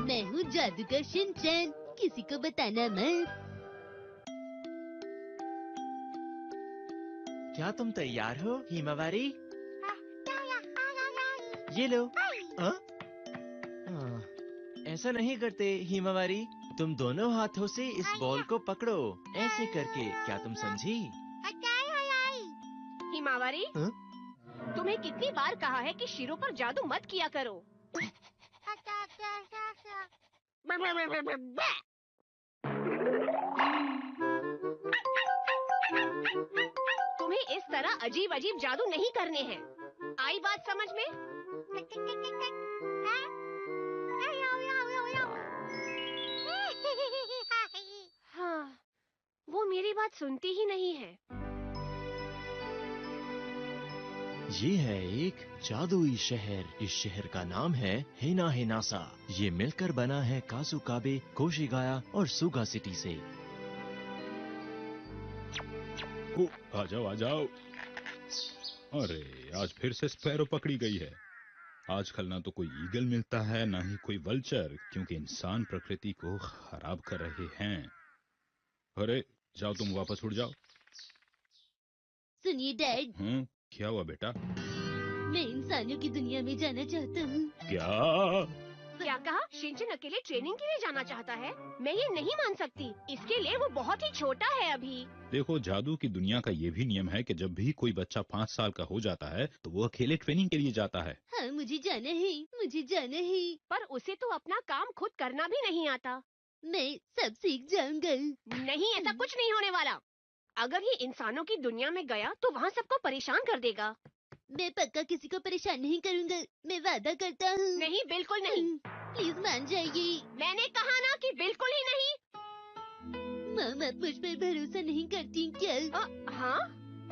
मैं हूँ जादूगर शिनचैन, किसी को बताना मत। क्या तुम तैयार हो हिमावारी? ये लो। ऐसा नहीं करते हिमावारी, तुम दोनों हाथों से इस बॉल को पकड़ो, ऐसे करके। क्या तुम समझी? हिमावारी, तुम्हें कितनी बार कहा है कि शिरो पर जादू मत किया करो। तुम्हें इस तरह अजीब अजीब जादू नहीं करने हैं। आई बात समझ में? हाँ, वो मेरी बात सुनती ही नहीं है। ये है एक जादुई शहर। इस शहर का नाम है हेना हेनासा। ये मिलकर बना है कासुकाबे, कोशिगाया और सुगा सिटी से। ओ, आ जाओ। अरे आज फिर से स्पैरो पकड़ी गई है। आजकल ना तो कोई ईगल मिलता है, ना ही कोई वल्चर, क्योंकि इंसान प्रकृति को खराब कर रहे हैं। अरे जाओ, तुम वापस उड़ जाओ। सुनिए डैड। क्या हुआ बेटा? मैं इंसानों की दुनिया में जाना चाहता हूँ। क्या कहा? शिनचैन अकेले ट्रेनिंग के लिए जाना चाहता है? मैं ये नहीं मान सकती। इसके लिए वो बहुत ही छोटा है अभी। देखो, जादू की दुनिया का ये भी नियम है कि जब भी कोई बच्चा 5 साल का हो जाता है तो वो अकेले ट्रेनिंग के लिए जाता है। हाँ, मुझे जाना है। पर उसे तो अपना काम खुद करना भी नहीं आता। मैं सब सीख जाऊंगा। नहीं, ऐसा कुछ नहीं होने वाला। अगर ये इंसानों की दुनिया में गया तो वहाँ सबको परेशान कर देगा। मैं पक्का किसी को परेशान नहीं करूंगा, मैं वादा करता हूँ। नहीं, बिल्कुल नहीं। प्लीज मान जाइए। मैंने कहा ना कि बिल्कुल ही नहीं। मॉम, आप मुझ पर भरोसा नहीं करती क्या? हाँ,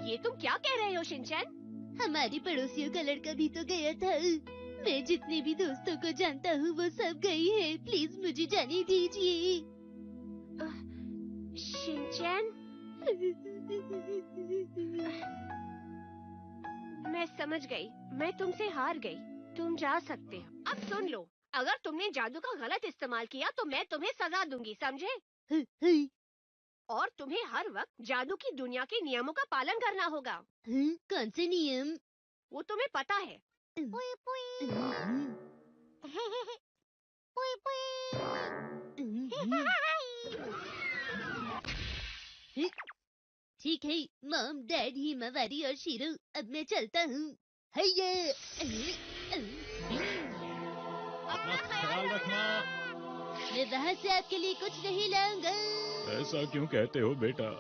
ये तुम क्या कह रहे हो शिनचैन? हमारी पड़ोसियों का लड़का भी तो गया था। मैं जितने भी दोस्तों को जानता हूँ वो सब गई है। प्लीज मुझे जाने दीजिए। शिनचैन, मैं समझ गई। मैं तुमसे हार गई। तुम जा सकते हो। अब सुन लो, अगर तुमने जादू का गलत इस्तेमाल किया तो मैं तुम्हें सजा दूंगी, समझे? और तुम्हें हर वक्त जादू की दुनिया के नियमों का पालन करना होगा। कौन से नियम? वो तुम्हें पता है। ठीक है मॉम, डैड, हिमावारी और शीरू, अब मैं चलता हूँ। अपना ख्याल रखना। मैं वहाँ से आपके लिए कुछ नहीं लाऊंगा। ऐसा क्यों कहते हो बेटा?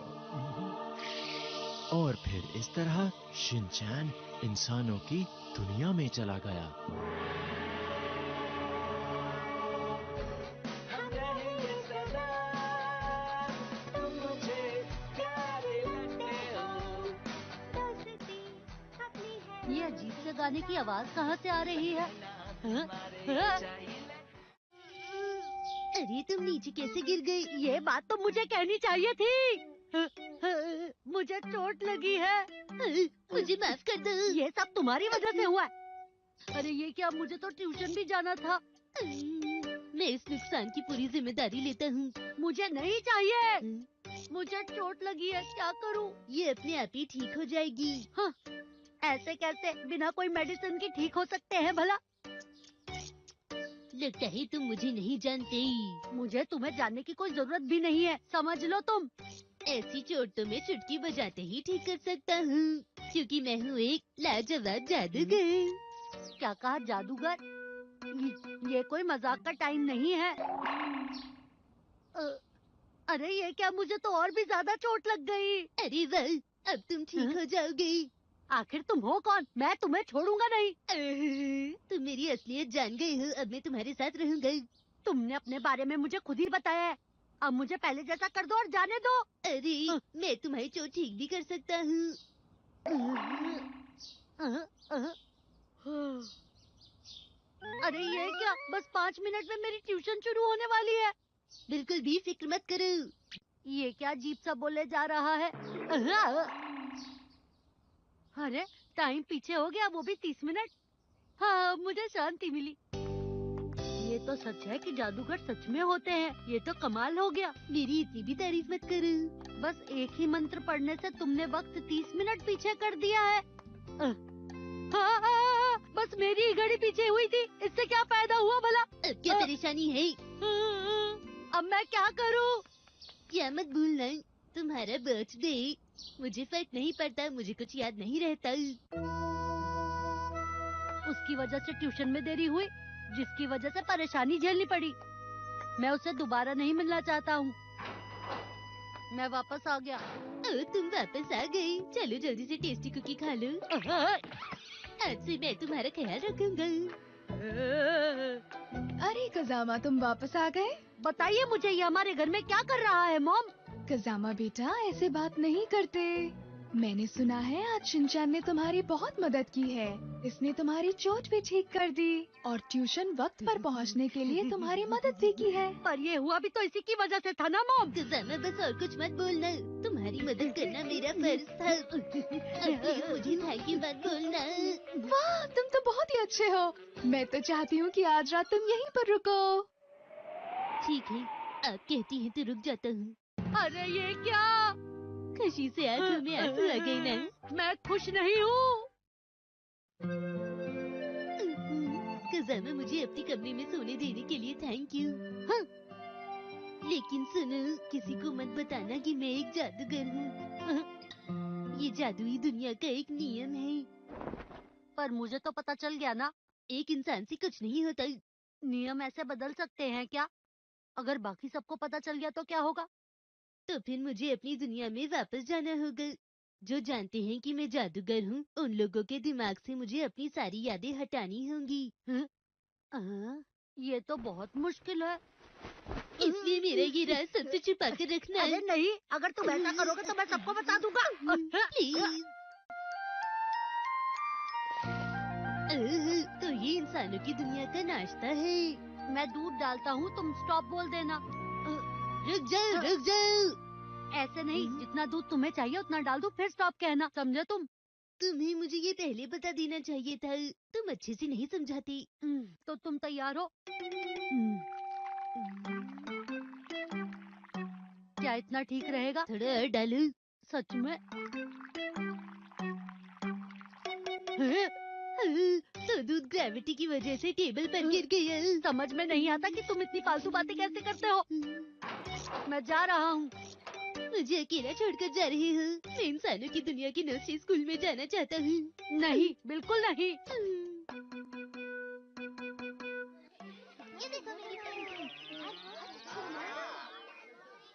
और फिर इस तरह शिनचैन इंसानों की दुनिया में चला गया। ये अजीब से गाने की आवाज कहाँ से आ रही है? अरे तुम नीचे कैसे गिर गई? ये बात तो मुझे कहनी चाहिए थी। मुझे चोट लगी है। मुझे माफ कर दो। ये सब तुम्हारी वजह से हुआ है। अरे ये क्या, मुझे तो ट्यूशन भी जाना था। मैं इस नुकसान की पूरी जिम्मेदारी लेता हूँ। मुझे नहीं चाहिए। मुझे चोट लगी है, क्या करूँ? ये अपने आप ही ठीक हो जाएगी। हाँ, ऐसे कैसे बिना कोई मेडिसिन की ठीक हो सकते हैं भला? लगता है तुम मुझे नहीं जानते। मुझे तुम्हें जानने की कोई जरूरत भी नहीं है, समझ लो तुम। ऐसी चोट तो मैं चुटकी बजाते ही ठीक कर सकता हूँ, क्योंकि मैं हूँ एक लाजवाब जादूगर। क्या कहा, जादूगर? ये कोई मजाक का टाइम नहीं है। अरे ये क्या, मुझे तो और भी ज्यादा चोट लग गई। अरे वाह, अब तुम ठीक हो जाओगे। आखिर तुम हो कौन? मैं तुम्हें छोड़ूंगा नहीं। तुम मेरी असलियत जान गए हो, अब मैं तुम्हारे साथ रहूंगा। तुमने अपने बारे में मुझे खुद ही बताया है। अब मुझे पहले जैसा कर दो और जाने दो। अरे मैं तुम्हारी चोट ठीक भी कर सकता हूँ। अरे ये क्या, बस 5 मिनट में मेरी ट्यूशन शुरू होने वाली है। बिल्कुल भी फिक्र मत करो। ये क्या अजीब सा बोले जा रहा है? अरे टाइम पीछे हो गया, वो भी 30 मिनट। हाँ, मुझे शांति मिली। ये तो सच है कि जादूगर सच में होते हैं। ये तो कमाल हो गया। मेरी इतनी भी तारीफ मत करो। बस एक ही मंत्र पढ़ने से तुमने वक्त 30 मिनट पीछे कर दिया है। बस मेरी ही घड़ी पीछे हुई थी, इससे क्या फायदा हुआ भला? अब क्या परेशानी है? अब मैं क्या करूं? क्या मत भूलना, तुम्हारा बर्थडे। मुझे फर्क नहीं पड़ता, मुझे कुछ याद नहीं रहता। उसकी वजह से ट्यूशन में देरी हुई, जिसकी वजह से परेशानी झेलनी पड़ी। मैं उसे दोबारा नहीं मिलना चाहता हूँ। मैं वापस आ गया। तुम वापस आ गई। चलो जल्दी से टेस्टी कुकी खा लो। आज से मैं तुम्हारा ख्याल रखूंगा। अरे कजामा, तुम वापस आ गए? बताइए मुझे, ये हमारे घर में क्या कर रहा है मॉम? कजामा बेटा, ऐसे बात नहीं करते। मैंने सुना है आज शिनचैन ने तुम्हारी बहुत मदद की है। इसने तुम्हारी चोट भी ठीक कर दी और ट्यूशन वक्त पर पहुंचने के लिए तुम्हारी मदद भी की है। पर ये हुआ भी तो इसी की वजह से था ना मॉम? कजामा बस और कुछ मत बोलना, तुम्हारी मदद करना मेरा फर्ज था। अब प्लीज मुझे थैंक यू मत बोलना। वाह, तुम तो बहुत ही अच्छे हो। मैं तो चाहती हूँ कि आज रात तुम यहीं पर रुको। ठीक है, आप कहती हैं तो रुक जाता हूँ। अरे ये क्या? खुशी से आंखों में आंसू आ गए ना। मैं खुश नहीं हूँ। कजामा, मुझे अपने कमरे में सोने देने के लिए थैंक यू। हाँ, लेकिन सुनो, किसी को मत बताना कि मैं एक जादूगर हूँ। ये जादुई दुनिया का एक नियम है। पर मुझे तो पता चल गया ना। एक इंसान से कुछ नहीं होता। नियम ऐसे बदल सकते हैं क्या? अगर बाकी सबको पता चल गया तो क्या होगा? तो फिर मुझे अपनी दुनिया में वापस जाना होगा। जो जानते हैं कि मैं जादूगर हूँ, उन लोगों के दिमाग से मुझे अपनी सारी यादें हटानी होंगी। ये तो बहुत मुश्किल है। इसलिए मेरा ये राज सबसे छुपा कर रखना। अरे नहीं, अगर तुम ऐसा करोगे तो मैं सबको बता दूंगा। प्लीज। तो ये इंसानों की दुनिया का नाश्ता है। मैं दूध डालता हूँ, तुम स्टॉप बोल देना। रुक जाओ, रुक जाओ। ऐसे नहीं, जितना दूध तुम्हें चाहिए उतना डाल दो, फिर स्टॉप कहना, समझे तुम? तुम्हें मुझे ये पहले बता देना चाहिए था। तुम अच्छे से नहीं समझाती। तो तुम तैयार हो? क्या इतना ठीक रहेगा? थोड़ा और डालो। सच में? तो दूध ग्रेविटी की वजह से टेबल पर गिर गया। समझ में नहीं आता कि तुम इतनी फालतू बातें कैसे करते हो। मैं जा रहा हूँ। मुझे अकेला छोड़कर जा रही हूँ। मैं इंसानों की दुनिया की नर्सरी स्कूल में जाना चाहता हूँ। नहीं, बिल्कुल नहीं। ये देखो मेरी पेंटिंग, आज बहुत अच्छी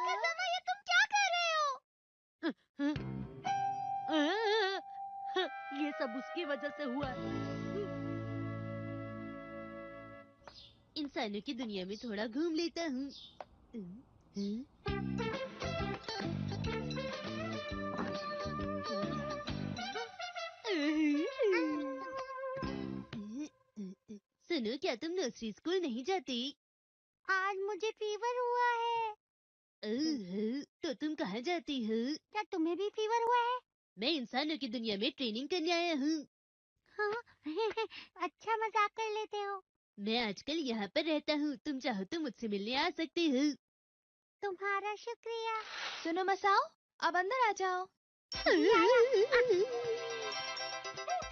कजामा, ये तुम क्या कर रहे हो? ये सब उसकी वजह से हुआ है। इंसानों की दुनिया में थोड़ा घूम लेता हूँ। सुनो, क्या तुम नर्सरी स्कूल नहीं जाती? आज मुझे फीवर हुआ है। तो तुम कहाँ जाती हो? क्या तुम्हें भी फीवर हुआ है? मैं इंसानों की दुनिया में ट्रेनिंग करने आया हूँ। हाँ? अच्छा मजाक कर लेते हो। मैं आजकल यहाँ पर रहता हूँ, तुम चाहो तो मुझसे मिलने आ सकते हो। तुम्हारा शुक्रिया। सुनो मसाओ, अब अंदर आ जाओ।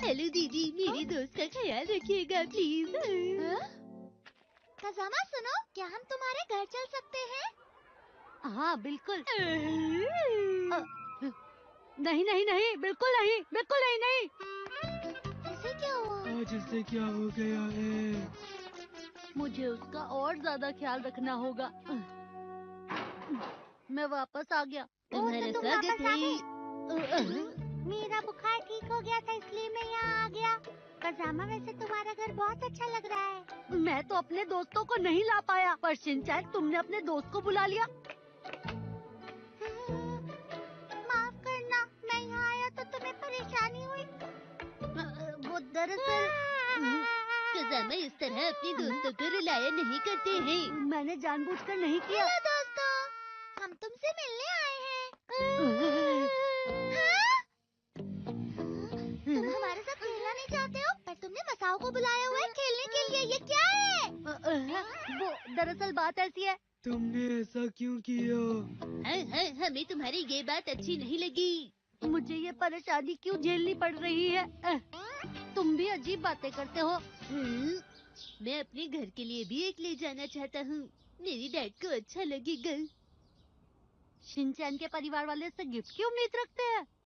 हेलो दीदी, मेरी दोस्त का ख्याल रखिएगा प्लीज। कजामा सुनो, क्या हम तुम्हारे घर चल सकते हैं? हाँ बिल्कुल। नहीं नहीं नहीं, बिल्कुल नहीं, बिल्कुल नहीं, नहीं। ऐसे क्या हुआ? आज इससे क्या हो गया है? मुझे उसका और ज्यादा ख्याल रखना होगा। मैं वापस आ गया। तुम्हारा तो तुम स्वागत वापस आ है। मेरा बुखार ठीक हो गया था, इसलिए मैं यहाँ आ गया। कजामा, वैसे तुम्हारा घर बहुत अच्छा लग रहा है। मैं तो अपने दोस्तों को नहीं ला पाया, पर शिनचैन तुमने अपने दोस्त को बुला लिया। माफ करना, मैं यहाँ आया तो तुम्हें परेशानी हुई। वो दरअसल कजामा इस तरह अपने दोस्तों को रुलाया नहीं करते हैं। मैंने जानबूझकर नहीं किया। दोस्तों, ताऊ को बुलाया हुआ है खेलने के लिए, ये क्या है? वो दरअसल बात ऐसी है। तुमने ऐसा क्यों किया? हमें तुम्हारी ये बात अच्छी नहीं लगी। मुझे ये परेशानी क्यों झेलनी पड़ रही है? तुम भी अजीब बातें करते हो। मैं अपने घर के लिए भी एक ले जाना चाहता हूँ, मेरी डैड को अच्छा लगेगा। शिनचैन के परिवार वाले से गिफ्ट की उम्मीद रखते हैं?